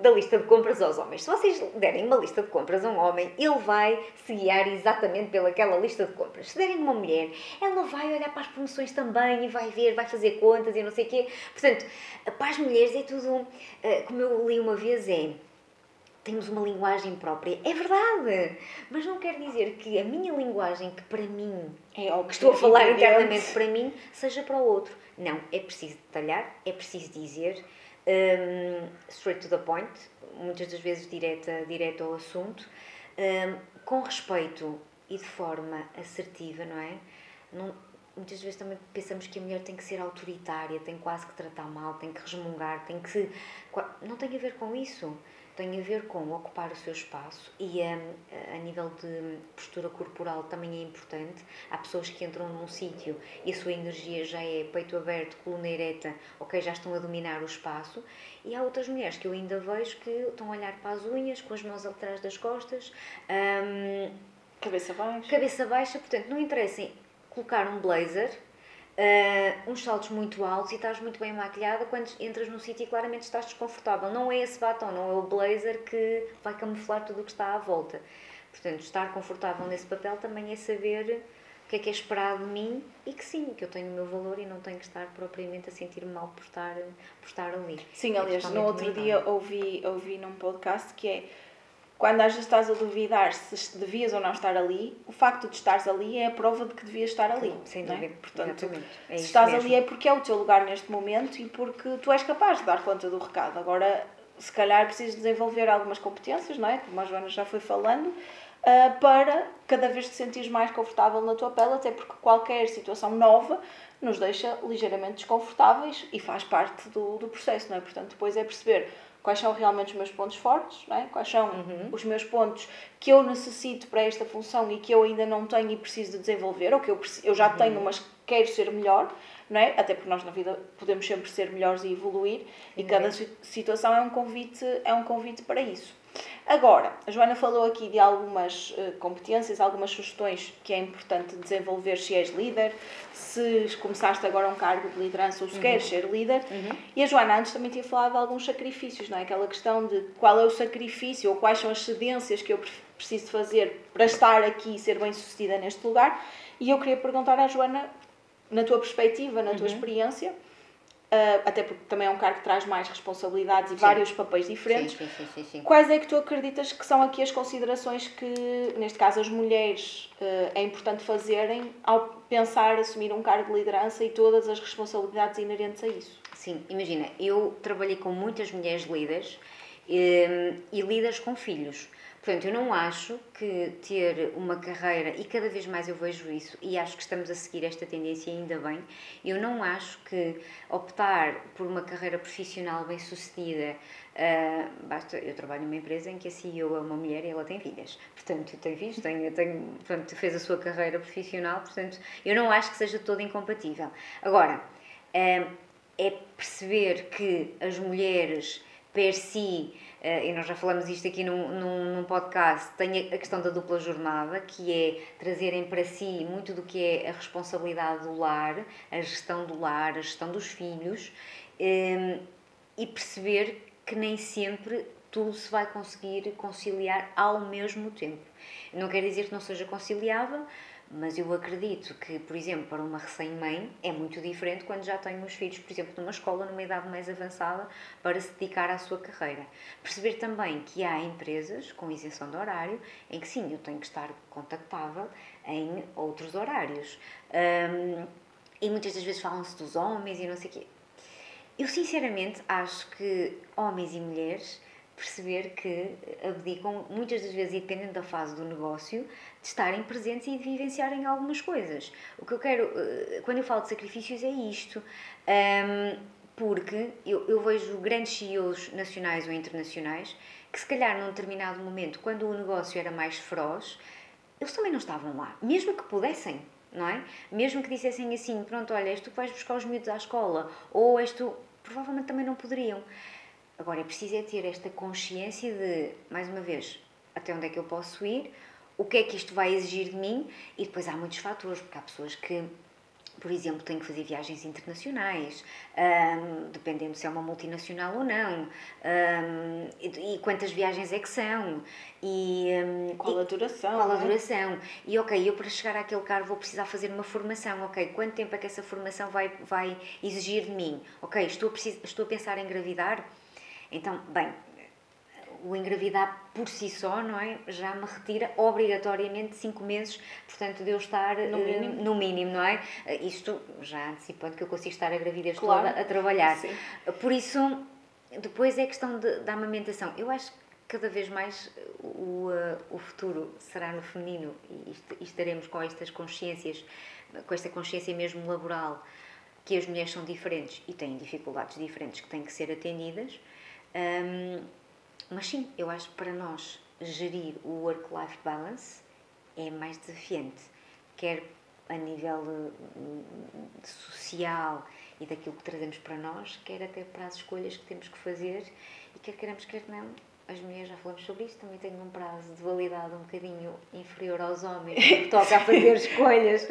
da lista de compras aos homens. Se vocês derem uma lista de compras a um homem, ele vai se guiar exatamente pelaquela lista de compras. Se derem uma mulher, ela vai olhar para as promoções também e vai ver, vai fazer contas e não sei o quê. Portanto, para as mulheres é tudo, como eu li uma vez, temos uma linguagem própria. É verdade! Mas não quer dizer que a minha linguagem, que para mim, que estou a falar internamente para mim, seja para o outro. Não, é preciso detalhar, é preciso dizer, straight to the point, muitas das vezes direto ao assunto, com respeito e de forma assertiva, não é? Muitas vezes também pensamos que a mulher tem que ser autoritária, tem quase que tratar mal, tem que resmungar, não tem a ver com isso. Tem a ver com ocupar o seu espaço e a nível de postura corporal também é importante. Há pessoas que entram num sítio e a sua energia já é peito aberto, coluna ereta, ok, já estão a dominar o espaço. E há outras mulheres que eu ainda vejo que estão a olhar para as unhas, com as mãos atrás das costas. Cabeça baixa. Cabeça baixa, portanto, não interessa colocar um blazer, uns saltos muito altos e estás muito bem maquilhada, quando entras num sítio e claramente estás desconfortável. Não é esse batom, não é o blazer que vai camuflar tudo o que está à volta. Portanto, estar confortável nesse papel também é saber o que é esperado de mim e que sim, que eu tenho o meu valor e não tenho que estar propriamente a sentir-me mal por estar ali. Sim, aliás, no outro dia ouvi num podcast que é, quando às vezes estás a duvidar se devias ou não estar ali, o facto de estares ali é a prova de que devias estar ali. Sem dúvida. É? Portanto, se estás ali é porque é o teu lugar neste momento e porque tu és capaz de dar conta do recado. Agora, se calhar precisas desenvolver algumas competências, não é? Como a Joana já foi falando, para cada vez te sentires mais confortável na tua pele, até porque qualquer situação nova nos deixa ligeiramente desconfortáveis e faz parte do processo, não é? Portanto, depois é perceber quais são realmente os meus pontos fortes, não é? Quais são os meus pontos que eu necessito para esta função e que eu ainda não tenho e preciso de desenvolver, ou que eu já tenho, mas quero ser melhor, não é? Até porque nós na vida podemos sempre ser melhores e evoluir, e cada situação é um convite para isso. Agora, a Joana falou aqui de algumas competências, algumas sugestões que é importante desenvolver se és líder, se começaste agora um cargo de liderança ou se queres ser líder. E a Joana antes também tinha falado de alguns sacrifícios, não é? Aquela questão de qual é o sacrifício ou quais são as cedências que eu preciso fazer para estar aqui e ser bem-sucedida neste lugar. E eu queria perguntar à Joana, na tua perspectiva, na tua experiência, até porque também é um cargo que traz mais responsabilidades e vários papéis diferentes. Sim. Quais é que tu acreditas que são aqui as considerações que, neste caso, as mulheres é importante fazerem ao pensar assumir um cargo de liderança e todas as responsabilidades inerentes a isso? Sim, imagina, eu trabalhei com muitas mulheres líderes e líderes com filhos. Portanto, eu não acho que ter uma carreira, e cada vez mais eu vejo isso, e acho que estamos a seguir esta tendência ainda bem, eu não acho que optar por uma carreira profissional bem-sucedida, basta, eu trabalho numa empresa em que a CEO é uma mulher e ela tem filhas, portanto, tem filhos, portanto, fez a sua carreira profissional, portanto, eu não acho que seja todo incompatível. Agora, é perceber que as mulheres per si, e nós já falamos isto aqui num podcast, tem a questão da dupla jornada, que é trazerem para si muito do que é a responsabilidade do lar, a gestão do lar, a gestão dos filhos, e perceber que nem sempre tudo se vai conseguir conciliar ao mesmo tempo. Não quer dizer que não seja conciliável, mas eu acredito que, por exemplo, para uma recém-mãe é muito diferente quando já tem os filhos, por exemplo, numa escola, numa idade mais avançada, para se dedicar à sua carreira. Perceber também que há empresas com isenção de horário em que sim, eu tenho que estar contactável em outros horários. E muitas das vezes falam-se dos homens e não sei o quê. Eu sinceramente acho que homens e mulheres perceber que abdicam, muitas das vezes, e dependendo da fase do negócio, de estarem presentes e de vivenciarem algumas coisas. O que eu quero, quando eu falo de sacrifícios, é isto. Porque eu vejo grandes CEOs nacionais ou internacionais que, se calhar, num determinado momento, quando o negócio era mais feroz, eles também não estavam lá, mesmo que pudessem. Não é? Mesmo que dissessem assim, pronto, olha, és tu que vais buscar os miúdos à escola, ou és tu, provavelmente também não poderiam. Agora, é preciso é ter esta consciência de, mais uma vez, até onde é que eu posso ir, o que é que isto vai exigir de mim, e depois há muitos fatores, porque há pessoas que, por exemplo, têm que fazer viagens internacionais, dependendo se é uma multinacional ou não, e quantas viagens é que são, qual a duração. Qual a duração. E ok, eu para chegar àquele cargo vou precisar fazer uma formação, ok, quanto tempo é que essa formação vai exigir de mim? Ok, estou a pensar em engravidar? Então, bem, o engravidar por si só, não é? Já me retira obrigatoriamente 5 meses, portanto, de eu estar no mínimo, não é? Isto já antecipando que eu consigo estar a gravidez toda a trabalhar. Sim. Por isso, depois é a questão da amamentação. Eu acho que cada vez mais o futuro será no feminino e estaremos com estas consciências, com esta consciência mesmo laboral, que as mulheres são diferentes e têm dificuldades diferentes que têm que ser atendidas. Mas sim, eu acho que para nós gerir o work-life balance é mais desafiante, quer a nível social e daquilo que trazemos para nós, quer até para as escolhas que temos que fazer e quer queremos, quer não. As mulheres, já falamos sobre isto, também têm um prazo de validade um bocadinho inferior aos homens, que toca a fazer escolhas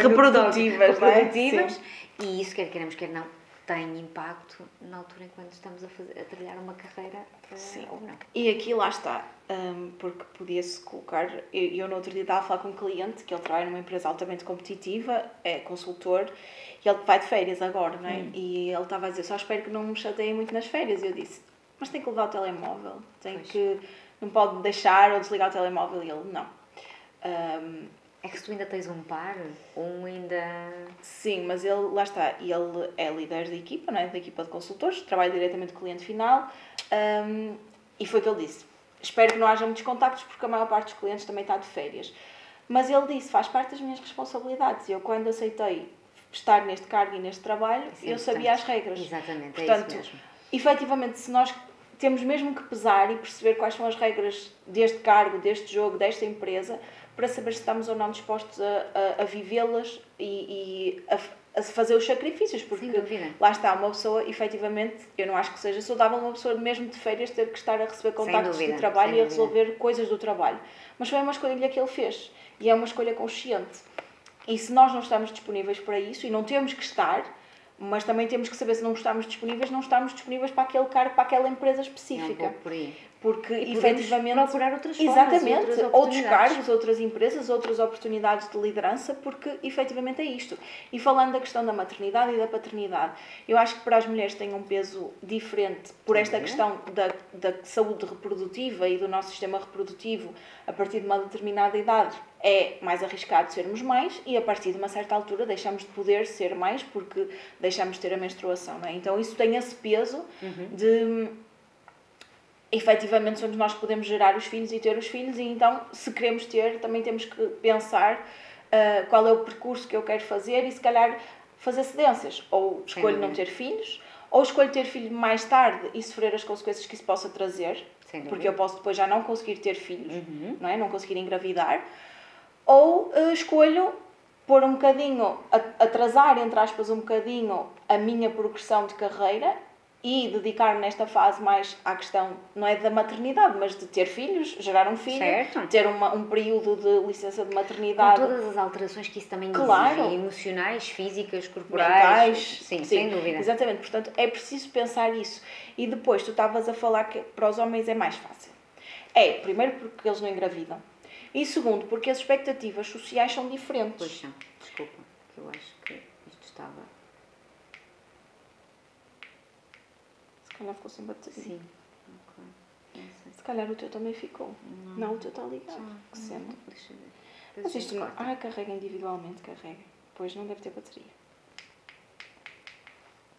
reprodutivas, e isso, quer queremos, quer não, tem impacto na altura em quando estamos a trilhar uma carreira ou não. E aqui lá está, porque podia-se colocar, eu no outro dia estava a falar com um cliente que ele trabalha numa empresa altamente competitiva, é consultor, e ele vai de férias agora, não é? E ele estava a dizer, só espero que não me chateiem muito nas férias, e eu disse, mas tem que levar o telemóvel, não pode deixar ou desligar o telemóvel, e ele, não. É que se tu ainda tens um par, ou ainda... Sim, mas ele, lá está, ele é líder da equipa, não é? Da equipa de consultores, trabalha diretamente com o cliente final, e foi o que ele disse. Espero que não haja muitos contactos, porque a maior parte dos clientes também está de férias. Mas ele disse, faz parte das minhas responsabilidades. Eu, quando aceitei estar neste cargo e neste trabalho, eu sabia as regras. Exatamente, portanto, é isso mesmo. Efetivamente, se nós temos mesmo que pesar e perceber quais são as regras deste cargo, deste jogo, desta empresa, para saber se estamos ou não dispostos a vivê-las e a fazer os sacrifícios, porque lá está, uma pessoa, efetivamente, eu não acho que seja saudável uma pessoa mesmo de férias ter que estar a receber contactos de trabalho e a resolver coisas do trabalho. Mas foi uma escolha que ele fez e é uma escolha consciente. E se nós não estamos disponíveis para isso, e não temos que estar, mas também temos que saber se não estamos disponíveis para aquele cargo, para aquela empresa específica. É um pouco por aí. Porque, e efetivamente, procurar outras formas, exatamente, outros cargos, outras empresas, outras oportunidades de liderança, porque, efetivamente, é isto. E falando da questão da maternidade e da paternidade, eu acho que para as mulheres tem um peso diferente por esta questão da saúde reprodutiva e do nosso sistema reprodutivo a partir de uma determinada idade. É mais arriscado sermos mães e a partir de uma certa altura deixamos de poder ser mães porque deixamos de ter a menstruação, não é? Então isso tem esse peso de... Efetivamente somos nós que podemos gerar os filhos e ter os filhos e então se queremos ter também temos que pensar qual é o percurso que eu quero fazer e se calhar fazer cedências, ou escolho não ter filhos, ou escolho ter filho mais tarde e sofrer as consequências que isso possa trazer, porque eu posso depois já não conseguir ter filhos, não é? Não conseguir engravidar, ou escolho pôr um bocadinho, atrasar, entre aspas, um bocadinho a minha progressão de carreira e dedicar nesta fase mais à questão, não é da maternidade, mas de ter filhos, gerar um filho, Certo. ter um período de licença de Com maternidade. todas as alterações que isso também Claro. exige, emocionais, físicas, corporais. Mentais. Sim, sem dúvida. Exatamente, portanto é preciso pensar isso. E depois, tu estavas a falar que para os homens é mais fácil. Primeiro porque eles não engravidam. E segundo, porque as expectativas sociais são diferentes. Pois são, desculpa, que eu acho que isto estava... Se calhar ficou sem bateria. Sim, ok. Não sei. Se calhar o teu também ficou. Não, o teu está ligado. Que Não, cena. deixa eu ver. Mas Depois isto não... corta. carrega individualmente, carrega. Depois não deve ter bateria.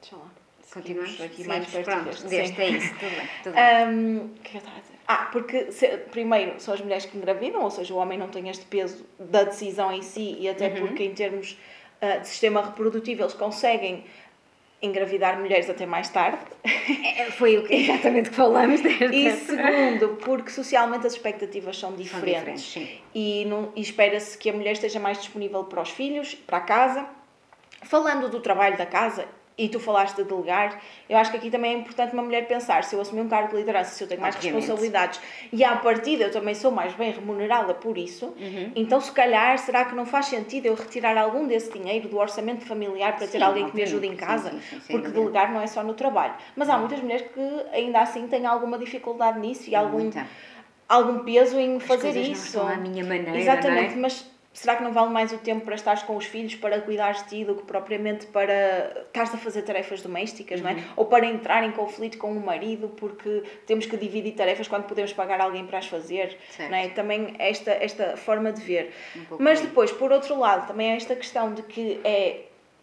Deixa lá. Continuamos? Seguimos aqui Sim, mais perto pronto, deste. deste Sim. é isso, tudo bem. Tudo bem. O que é que eu estava a dizer? Porque primeiro são as mulheres que engravidam, ou seja, o homem não tem este peso da decisão em si e até porque em termos de sistema reprodutivo eles conseguem engravidar mulheres até mais tarde. Foi exatamente que falamos desta. E segundo, porque socialmente as expectativas são São diferentes. sim. E espera-se que a mulher esteja mais disponível para os filhos, para a casa. Falando do trabalho da casa, e tu falaste de delegar, eu acho que aqui também é importante uma mulher pensar, se eu assumir um cargo de liderança, se eu tenho mais Obviamente. responsabilidades e à partida eu também sou mais bem remunerada por isso, então se calhar, será que não faz sentido eu retirar algum desse dinheiro do orçamento familiar para ter Sim, alguém que me obviamente. ajude em casa? Sim, sem Porque dúvida. delegar não é só no trabalho. Mas há muitas mulheres que ainda assim têm alguma dificuldade nisso e algum peso em fazer coisas não isso. estão à minha maneira, Exatamente, não é? mas será que não vale mais o tempo para estares com os filhos, para cuidares de ti, do que propriamente para estares a fazer tarefas domésticas, não é? Ou para entrar em conflito com o marido, porque temos que dividir tarefas quando podemos pagar alguém para as fazer, Certo. não é? Também esta forma de ver. pouco Mas aí. depois, por outro lado, também há esta questão de que é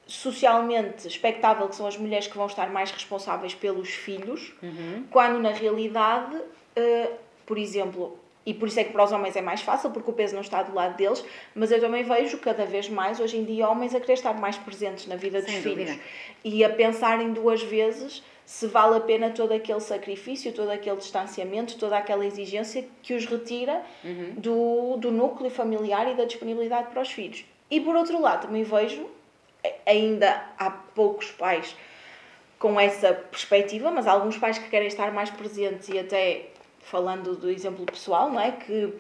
socialmente expectável que são as mulheres que vão estar mais responsáveis pelos filhos, quando na realidade, por exemplo, e por isso é que para os homens é mais fácil, porque o peso não está do lado deles, mas eu também vejo cada vez mais, hoje em dia, homens a querer estar mais presentes na vida dos Sem filhos. dúvida. E a pensarem duas vezes se vale a pena todo aquele sacrifício, todo aquele distanciamento, toda aquela exigência que os retira do núcleo familiar e da disponibilidade para os filhos. E por outro lado, também vejo, ainda há poucos pais com essa perspectiva, mas há alguns pais que querem estar mais presentes e até... Falando do exemplo pessoal, não é? Que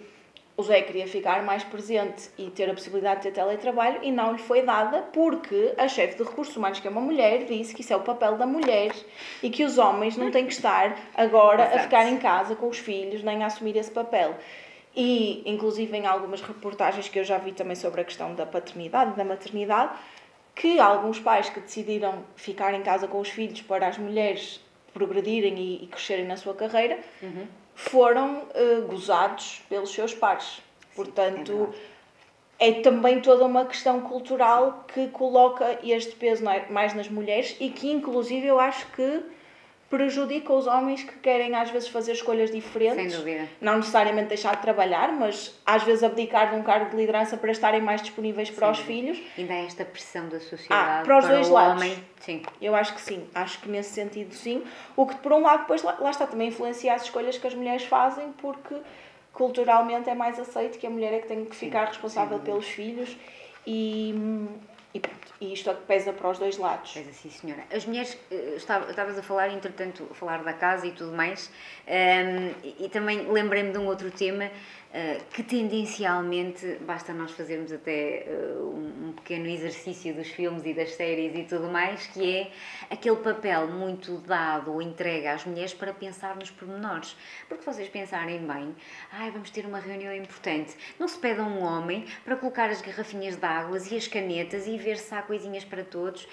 o Zé queria ficar mais presente e ter a possibilidade de ter teletrabalho e não lhe foi dada porque a chefe de recursos humanos, que é uma mulher, disse que isso é o papel da mulher e que os homens não têm que estar agora a ficar em casa com os filhos nem a assumir esse papel. E, inclusive, em algumas reportagens que eu já vi também sobre a questão da paternidade e da maternidade, que alguns pais que decidiram ficar em casa com os filhos para as mulheres progredirem e crescerem na sua carreira, foram gozados pelos seus pares. Portanto, é também toda uma questão cultural que coloca este peso mais nas mulheres e que, inclusive, eu acho que prejudica os homens que querem, às vezes, fazer escolhas diferentes. Sem dúvida. Não necessariamente deixar de trabalhar, mas, às vezes, abdicar de um cargo de liderança para estarem mais disponíveis para os filhos. Ainda há esta pressão da sociedade para os dois o lados. homem. Sim. Eu acho que sim, acho que nesse sentido sim. O que por um lado depois lá está também influencia as escolhas que as mulheres fazem, porque culturalmente é mais aceito que a mulher é que tem que ficar responsável pelos filhos e pronto. E isto é que pesa para os dois lados. Pois assim, senhora. As mulheres, estavas a falar, entretanto, a falar da casa e tudo mais, e também lembrei-me de um outro tema que tendencialmente, basta nós fazermos até um pequeno exercício dos filmes e das séries e tudo mais, que é aquele papel muito dado ou entregue às mulheres para pensar nos pormenores. Porque vocês pensarem bem, vamos ter uma reunião importante, não se pede a um homem para colocar as garrafinhas de águas e as canetas e ver se há coisinhas para todos.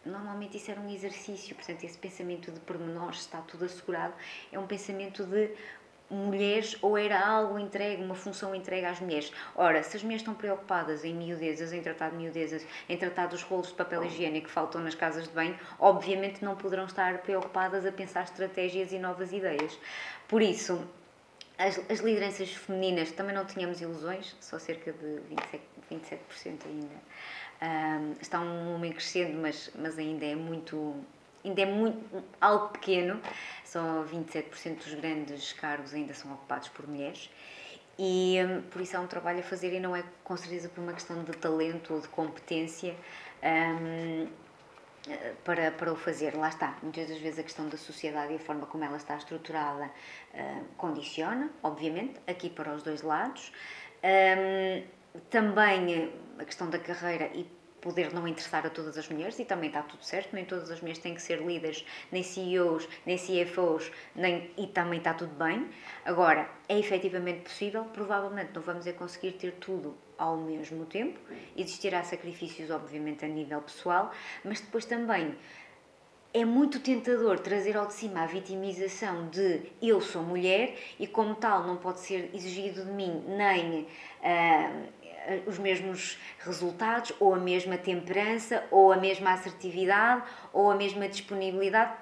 Normalmente isso era um exercício, portanto esse pensamento de pormenores, está tudo assegurado, é um pensamento de mulheres ou era algo entregue, uma função entregue às mulheres. Ora, se as mulheres estão preocupadas em miudezas, em tratar de miudezas, em tratar dos rolos de papel higiênico que faltam nas casas de banho, obviamente não poderão estar preocupadas a pensar estratégias e novas ideias. Por isso, as lideranças femininas, também não tínhamos ilusões, só cerca de 27% ainda. Está um número crescendo, mas ainda é muito algo pequeno, só 27% dos grandes cargos ainda são ocupados por mulheres e por isso há um trabalho a fazer e não é com certeza por uma questão de talento ou de competência, para o fazer. Lá está, muitas das vezes a questão da sociedade e a forma como ela está estruturada condiciona, obviamente, aqui para os dois lados. Também a questão da carreira e poder não interessar a todas as mulheres, e também está tudo certo, nem todas as mulheres têm que ser líderes, nem CEOs, nem CFOs, e também está tudo bem. Agora, é efetivamente possível, provavelmente não vamos conseguir ter tudo ao mesmo tempo, existirá sacrifícios, obviamente, a nível pessoal, mas depois também é muito tentador trazer ao de cima a vitimização de eu sou mulher e como tal não pode ser exigido de mim nem os mesmos resultados, ou a mesma temperança, ou a mesma assertividade, ou a mesma disponibilidade,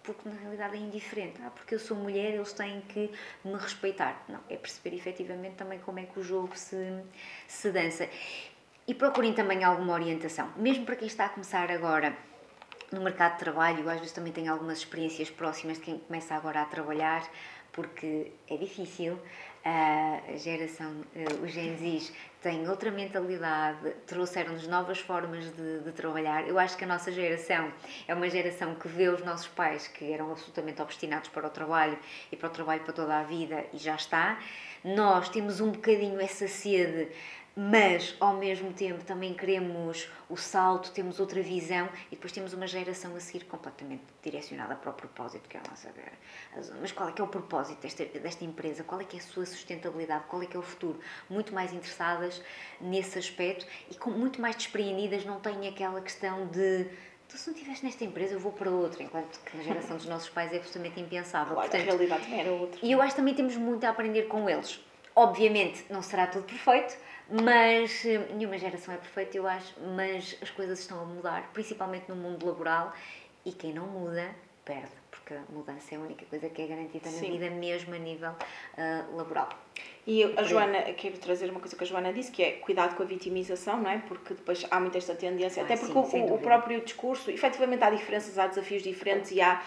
porque na realidade é indiferente. Porque eu sou mulher, eles têm que me respeitar. Não, é perceber efetivamente também como é que o jogo se dança. E procurem também alguma orientação, mesmo para quem está a começar agora no mercado de trabalho. Eu às vezes também tenho algumas experiências próximas de quem começa agora a trabalhar, porque é difícil. A geração, os Gen Zs têm outra mentalidade, trouxeram-nos novas formas de trabalhar. Eu acho que a nossa geração é uma geração que vê os nossos pais, que eram absolutamente obstinados para o trabalho e para o trabalho para toda a vida, e já está. Nós temos um bocadinho essa sede, mas ao mesmo tempo também queremos o salto, temos outra visão, e depois temos uma geração a seguir completamente direcionada para o propósito, que é a nossa. Mas qual é que é o propósito desta empresa? Qual é que é a sua sustentabilidade? Qual é que é o futuro? Muito mais interessadas nesse aspecto e muito mais despreendidas, não têm aquela questão de então, se não estiveste nesta empresa, eu vou para outra, enquanto que na geração dos nossos pais é absolutamente impensável. Claro, portanto, a realidade também era outra. E eu acho que também temos muito a aprender com eles. Obviamente, não será tudo perfeito, mas nenhuma geração é perfeita, eu acho, mas as coisas estão a mudar, principalmente no mundo laboral, e quem não muda, perde, porque a mudança é a única coisa que é garantida na vida, mesmo a nível laboral. E a Joana, quero trazer uma coisa que a Joana disse, que é cuidado com a vitimização, não é? Porque depois há muito esta tendência, até porque o próprio discurso, efetivamente há diferenças, há desafios diferentes e há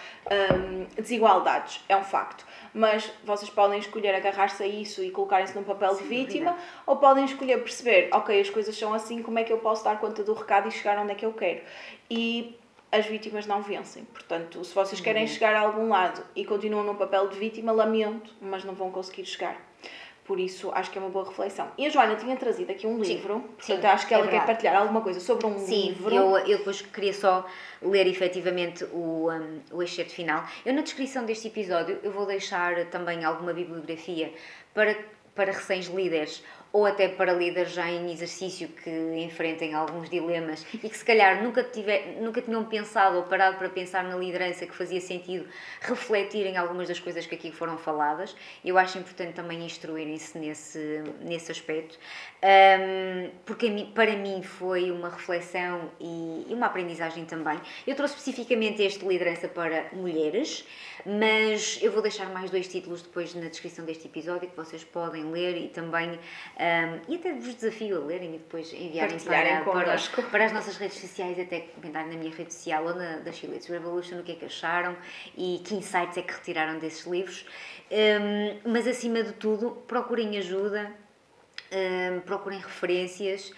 desigualdades, é um facto. Mas vocês podem escolher agarrar-se a isso e colocarem-se num papel de vítima, ou podem escolher perceber, ok, as coisas são assim, como é que eu posso dar conta do recado e chegar onde é que eu quero? E as vítimas não vencem. Portanto, se vocês querem chegar a algum lado e continuam num papel de vítima, lamento, mas não vão conseguir chegar. Por isso, acho que é uma boa reflexão. E a Joana tinha trazido aqui um livro, portanto, acho que ela quer partilhar alguma coisa sobre um livro. Sim, eu depois queria só ler efetivamente o excerto final. Eu, na descrição deste episódio, eu vou deixar também alguma bibliografia para recém-líderes, ou até para líderes já em exercício que enfrentem alguns dilemas e que se calhar nunca tinham pensado ou parado para pensar na liderança, que fazia sentido refletir em algumas das coisas que aqui foram faladas. Eu acho importante também instruírem-se nesse aspecto, porque para mim foi uma reflexão e uma aprendizagem também. Eu trouxe especificamente este Liderança para Mulheres, mas eu vou deixar mais 2 títulos depois na descrição deste episódio que vocês podem ler e também e até vos desafio a lerem e depois enviarem para as nossas redes sociais, até comentarem na minha rede social ou na da She Leads Revolution o que é que acharam e que insights é que retiraram desses livros. Mas acima de tudo, procurem ajuda, procurem referências,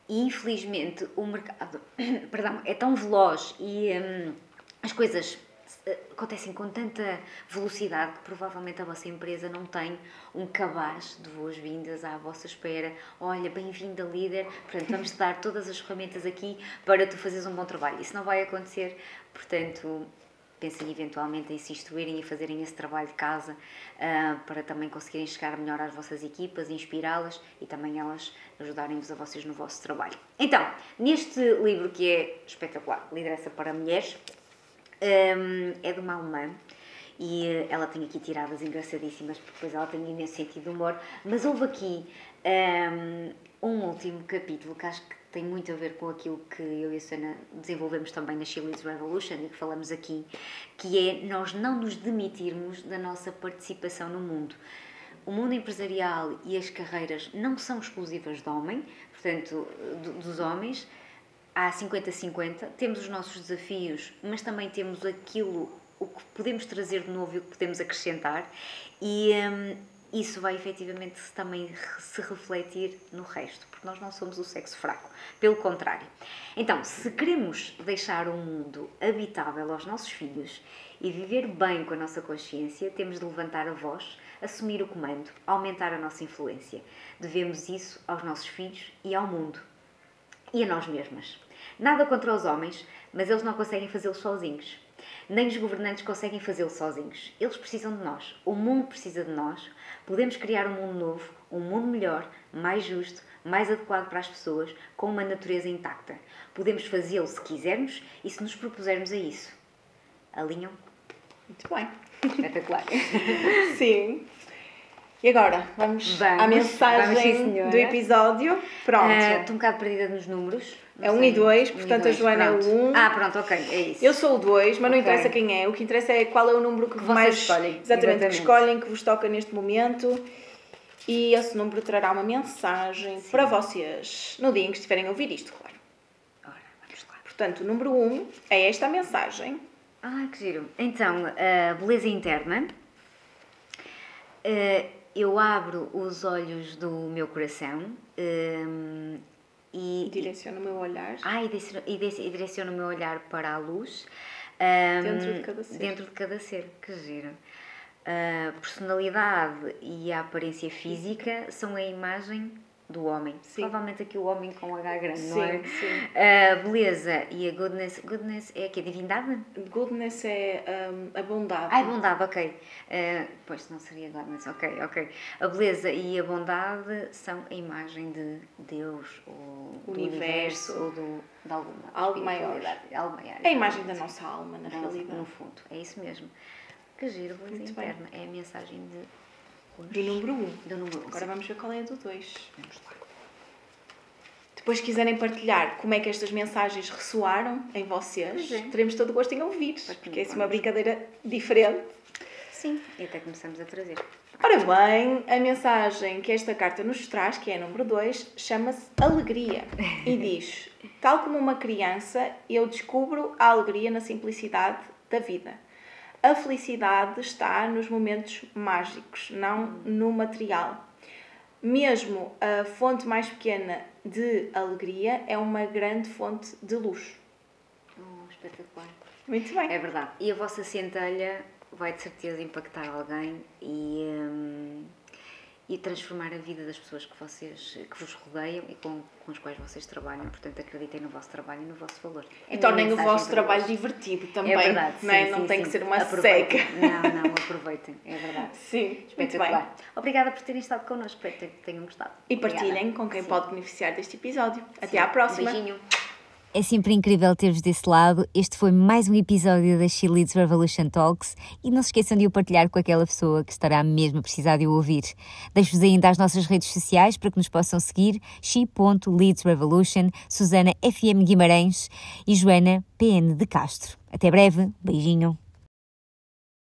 e infelizmente o mercado é tão veloz e as coisas acontecem com tanta velocidade que provavelmente a vossa empresa não tem um cabaz de boas-vindas à vossa espera. Olha, bem-vinda líder, portanto vamos te dar todas as ferramentas aqui para tu fazeres um bom trabalho. Isso não vai acontecer, portanto pensem eventualmente em se instruírem e fazerem esse trabalho de casa para também conseguirem chegar melhor às vossas equipas, inspirá-las e também elas ajudarem-vos a vocês no vosso trabalho. Então, neste livro que é espetacular, Liderança para Mulheres, é de uma alemã e ela tem aqui tiradas engraçadíssimas, porque depois ela tem imenso sentido de humor, mas houve aqui um último capítulo que acho que tem muito a ver com aquilo que eu e a Susana desenvolvemos também na She Leads Revolution e que falamos aqui, que é nós não nos demitirmos da nossa participação no mundo. O mundo empresarial e as carreiras não são exclusivas do homem, portanto, dos homens. Há 50-50, temos os nossos desafios, mas também temos o que podemos trazer de novo e o que podemos acrescentar. E isso vai efetivamente também se refletir no resto, porque nós não somos o sexo fraco, pelo contrário. Então, se queremos deixar um mundo habitável aos nossos filhos e viver bem com a nossa consciência, temos de levantar a voz, assumir o comando, aumentar a nossa influência. Devemos isso aos nossos filhos e ao mundo. E a nós mesmas. Nada contra os homens, mas eles não conseguem fazê-lo sozinhos. Nem os governantes conseguem fazê-lo sozinhos. Eles precisam de nós. O mundo precisa de nós. Podemos criar um mundo novo, um mundo melhor, mais justo, mais adequado para as pessoas, com uma natureza intacta. Podemos fazê-lo se quisermos e se nos propusermos a isso. Alinham? Muito bem. Espetacular. Sim. E agora, vamos à mensagem sim, do episódio. Pronto. Estou um bocado perdida nos números. É 1 e 2, portanto a Joana é o 1. Pronto, ok, é isso. Eu sou o 2, mas não interessa quem é. O que interessa é qual é o número que vocês mais escolhem. Exatamente, que escolhem, que vos toca neste momento. E esse número trará uma mensagem para vocês no dia em que estiverem a ouvir isto, claro. Ora, vamos lá. Portanto, o número 1 é esta mensagem. Que giro. Então, beleza interna. Eu abro os olhos do meu coração e Direciono o meu olhar. E direciono o meu olhar para a luz Dentro de cada ser. Dentro de cada ser. Que giro. A personalidade e a aparência física são a imagem do homem. Sim. Provavelmente aqui o homem com H grande, Sim, não é? sim. A beleza e a goodness. Goodness é aqui a divindade? Goodness é a bondade. Ai, bondade, ok. Pois não seria godness, ok. A beleza e a bondade são a imagem de Deus, ou do universo, ou de alguma Algo maior. Algo maior. É a imagem da nossa alma, na realidade. No fundo, é isso mesmo. Que giro, beleza Muito bem. interna. É a mensagem Do número 1. do número 1. Agora vamos ver qual é a do 2. Vamos lá. Depois, se quiserem partilhar como é que estas mensagens ressoaram em vocês, teremos todo o gosto em ouvir, porque é uma brincadeira diferente. Sim, e até começamos a trazer. Ora bem, a mensagem que esta carta nos traz, que é a número 2, chama-se Alegria. E diz: tal como uma criança, eu descubro a alegria na simplicidade da vida. A felicidade está nos momentos mágicos, não no material. Mesmo a fonte mais pequena de alegria é uma grande fonte de luz. Espetacular. Muito bem. É verdade. E a vossa centelha vai de certeza impactar alguém e transformar a vida das pessoas que vos rodeiam e com as quais vocês trabalham. Portanto, acreditem no vosso trabalho e no vosso valor. E tornem o vosso trabalho divertido também. É verdade. Não, é? Sim, não sim, tem sim. que ser uma Aproveitem. seca. Não, aproveitem. É verdade. Sim, muito bem. Espetacular. Obrigada por terem estado connosco. Espero que tenham gostado. E partilhem Obrigada. com quem Sim. pode beneficiar deste episódio. Até à próxima. Um beijinho. É sempre incrível ter-vos desse lado. Este foi mais um episódio da She Leads Revolution Talks e não se esqueçam de o partilhar com aquela pessoa que estará mesmo a precisar de o ouvir. Deixo-vos ainda as nossas redes sociais para que nos possam seguir: she.leadsrevolution, Susana FM Guimarães e Joana PN de Castro. Até breve, beijinho.